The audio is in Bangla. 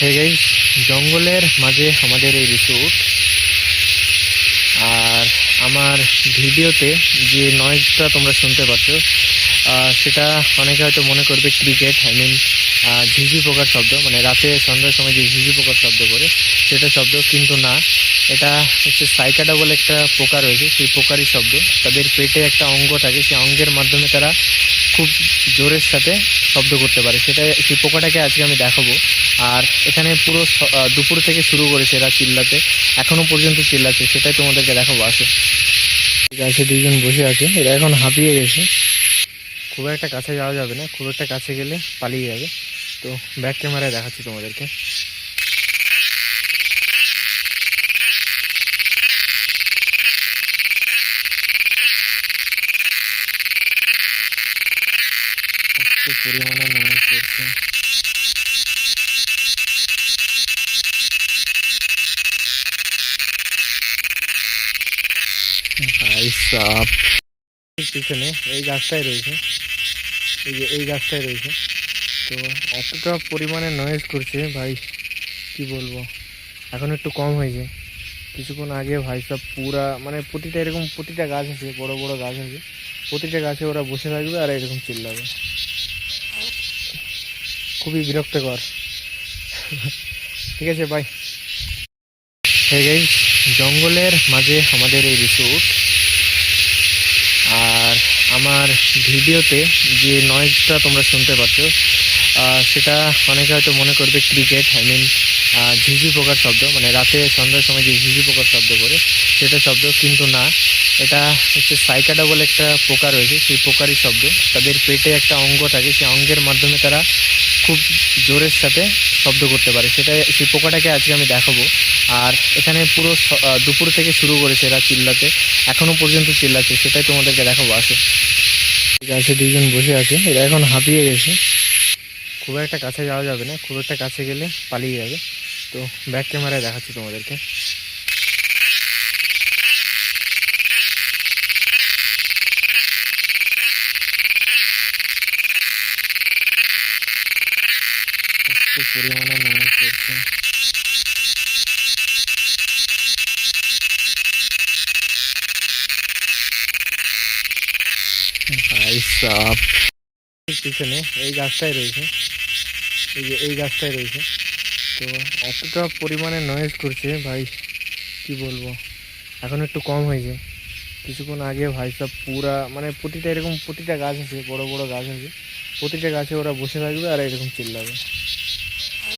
হে গাইস, জঙ্গলের মাঝে আমাদের এই রিসোর্ট। আর আমার ভিডিওতে যে নয়েজটা তোমরা শুনতে পাচ্ছ, সেটা অনেকে হয়তো মনে করবে ক্রিকেট, ঝিঝি পোকার শব্দ, মানে রাতে সন্ধ্যার সময় যে ঝিঝি পোকার শব্দ করে সেটা শব্দ, কিন্তু না, এটা হচ্ছে সাইকাডা বলে একটা পোকা রয়েছে, সেই পোকারই শব্দ। তাদের পেটে একটা অঙ্গ থাকে, সেই অঙ্গের মাধ্যমে তারা খুব জোরের সাথে শব্দ করতে পারে। সেই পোকাটাকে আজকে আমি দেখাবো। আর এখানে পুরো দুপুর থেকে শুরু করেছে এরা চিল্লাতে, এখনো পর্যন্ত চিল্লাচ্ছে, সেটাই তোমাদেরকে দেখাবো। আসো। গাছে দুইজন বসে আছে, এরা এখন হাঁপিয়ে গেছে। খুব একটা কাছে যাওয়া যাবে না, খুব একটা কাছে গেলে পালিয়ে যাবে। তো ব্যাক ক্যামেরায় দেখাচ্ছি তোমাদেরকে। পরিমাণে নয়েজ করছে ভাই সাপ। পিছনে এই গাছটাই রয়েছে, এই যে এই গাছটাই রয়েছে। তো এতটা পরিমাণে নয়েজ করছে ভাই, কি বলবো। এখন একটু কম হয়েছে, কিছুক্ষণ আগে ভাই সব পুরা, মানে প্রতিটা এরকম প্রতিটা গাছ আছে, বড় বড় গাছ আছে, প্রতিটা গাছে ওরা বসে থাকবে আর এরকম চিল্লাবে। খুবই বিরক্তকর। ঠিক আছে ভাই। হে গাইস, জঙ্গলের মাঝে আমাদের এই রিসোর্ট। আর আমার ভিডিওতে যে নয়েজটা তোমরা শুনতে পাচ্ছ, সেটা অনেকে হয়তো মনে করবে ক্রিকেট, ঝিঝি পোকার শব্দ, মানে রাতে সন্ধ্যার সময় যে ঝিঝি পোকার শব্দ করে সেটা শব্দ, কিন্তু না, এটা হচ্ছে সাইকাডা বলে একটা পোকা রয়েছে, সেই পোকারই শব্দ। তাদের পেটে একটা অঙ্গ থাকে, সেই অঙ্গের মাধ্যমে তারা খুব জোরের সাথে শব্দ করতে পারে। সেই পোকাটাকে আজকে আমি দেখাবো। আর এখানে পুরো দুপুর থেকে শুরু করেছে এরা চিল্লাতে, এখনো পর্যন্ত চিল্লাচ্ছে, সেটাই তোমাদেরকে দেখাবো। আসো। গাছে দুইজন বসে আছে, এরা এখন হাঁপিয়ে গেছে। খুব একটা কাছে যাওয়া যাবে না, খুব একটা কাছে গেলে পালিয়ে যাবে। তো ব্যাক ক্যামেরায় দেখাচ্ছি তোমাদেরকে। পরিমাণে নয়েজ করছে ভাই সাপ। পিছনে এই গাছটাই রয়েছে, এই যে এই গাছটাই রয়েছে। তো এতটা পরিমাণে নয়েজ করছে ভাই, কি বলবো। এখন একটু কম হয়েছে, কিছুক্ষণ আগে ভাই সব পুরা, মানে প্রতিটা এরকম প্রতিটা গাছ আছে, বড় বড় গাছ আছে, প্রতিটা গাছে ওরা বসে থাকবে আর এরকম চিল্লাবে।